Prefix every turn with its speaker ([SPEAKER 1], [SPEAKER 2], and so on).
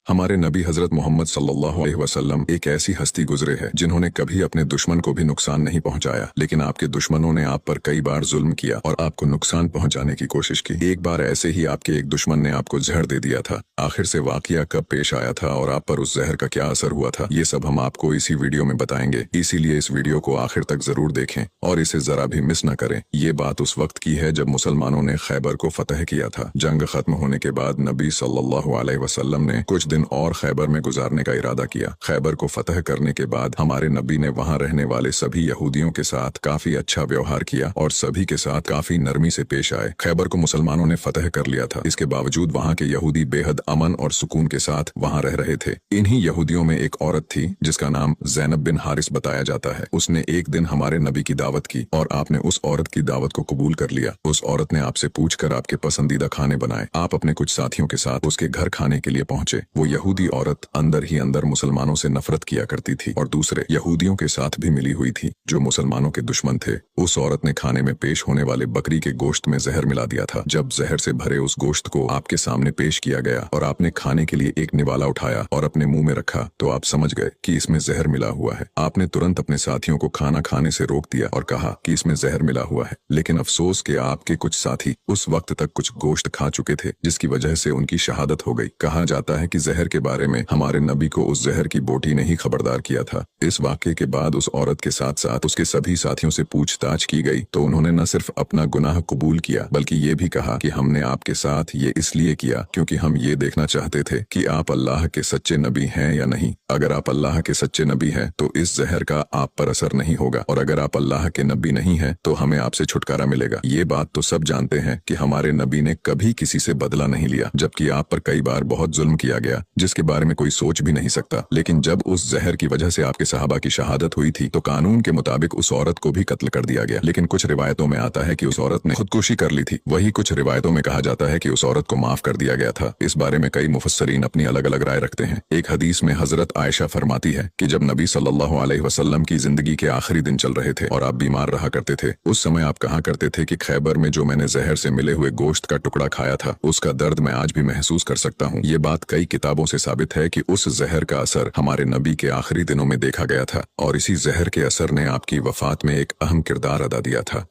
[SPEAKER 1] हमारे नबी हजरत मोहम्मद सल्लल्लाहु अलैहि वसल्लम एक ऐसी हस्ती गुजरे है जिन्होंने कभी अपने दुश्मन को भी नुकसान नहीं पहुंचाया, लेकिन आपके दुश्मनों ने आप पर कई बार जुल्म किया और आपको नुकसान पहुंचाने की कोशिश की। एक बार ऐसे ही आपके एक दुश्मन ने आपको जहर दे दिया था। आखिर से वाकया कब पेश आया था और आप पर उस जहर का क्या असर हुआ था, ये सब हम आपको इसी वीडियो में बताएंगे। इसीलिए इस वीडियो को आखिर तक जरूर देखें और इसे जरा भी मिस न करें। ये बात उस वक्त की है जब मुसलमानों ने खैबर को फतह किया था। जंग खत्म होने के बाद नबी सल्लल्लाहु अलैहि वसल्लम ने कुछ दिन और खैबर में गुजारने का इरादा किया। खैबर को फतह करने के बाद हमारे नबी ने वहां रहने वाले सभी यहूदियों के साथ काफी अच्छा व्यवहार किया और सभी के साथ काफी नरमी से पेश आए। खैबर को मुसलमानों ने फतह कर लिया था, इसके बावजूद वहां के यहूदी बेहद अमन और सुकून के साथ वहां रह रहे थे। इन्हीं यहूदियों में एक औरत थी जिसका नाम ज़ैनब बिन हारिस बताया जाता है। उसने एक दिन हमारे नबी की दावत की और आपने उस औरत की दावत को कबूल कर लिया। उस औरत ने आपसे पूछकर आपके पसंदीदा खाने बनाए। आप अपने कुछ साथियों के साथ उसके घर खाने के लिए पहुंचे। वो यहूदी औरत अंदर ही अंदर मुसलमानों से नफरत किया करती थी और दूसरे यहूदियों के साथ भी मिली हुई थी जो मुसलमानों के दुश्मन थे। उस औरत ने खाने में पेश होने वाले बकरी के गोश्त में जहर मिला दिया था। जब जहर से भरे उस गोश्त को आपके सामने पेश किया गया और आपने खाने के लिए एक निवाला उठाया और अपने मुंह में रखा तो आप समझ गए कि इसमें जहर मिला हुआ है। आपने तुरंत अपने साथियों को खाना खाने से रोक दिया और कहा कि इसमें जहर मिला हुआ है, लेकिन अफसोस कि आपके कुछ साथी उस वक्त तक कुछ गोश्त खा चुके थे जिसकी वजह से उनकी शहादत हो गई। कहा जाता है कि जहर के बारे में हमारे नबी को उस जहर की बोटी ने ही खबरदार किया था। इस वाक़े के बाद उस औरत के साथ साथ उसके सभी साथियों से पूछताछ की गई तो उन्होंने न सिर्फ अपना गुनाह कबूल किया बल्कि ये भी कहा कि हमने आपके साथ ये इसलिए किया क्योंकि हम ये देखना चाहते थे कि आप अल्लाह के सच्चे नबी हैं या नहीं। अगर आप अल्लाह के सच्चे नबी हैं तो इस जहर का आप पर असर नहीं होगा और अगर आप अल्लाह के नबी नहीं हैं तो हमें आपसे छुटकारा मिलेगा। ये बात तो सब जानते हैं कि हमारे नबी ने कभी किसी से बदला नहीं लिया, जबकि आप पर कई बार बहुत जुल्म किया गया जिसके बारे में कोई सोच भी नहीं सकता। लेकिन जब उस जहर की वजह से आपके सहाबा की शहादत हुई थी तो कानून के मुताबिक उस औरत को भी कत्ल कर दिया गया। लेकिन कुछ रिवायतों में आता है कि उस औरत ने खुदकुशी कर ली थी। वही कुछ रिवायतों में कहा जाता है कि उस औरत को माफ कर दिया गया था। इस बारे में कई मुफस्सरीन अपनी अलग अलग राय रखते हैं। एक हदीस में हजरत आयशा फरमाती है कि जब नबी सल्लल्लाहु अलैहि वसल्लम की जिंदगी के आखिरी दिन चल रहे थे और आप बीमार रहा करते थे, उस समय आप कहा करते थे कि खैबर में जो मैंने जहर से मिले हुए गोश्त का टुकड़ा खाया था उसका दर्द मैं आज भी महसूस कर सकता हूँ। ये बात कई किताबों से साबित है कि उस जहर का असर हमारे नबी के आखिरी दिनों में देखा गया था और इसी जहर के असर ने आपकी वफात में एक अहम किरदार अदा दिया था।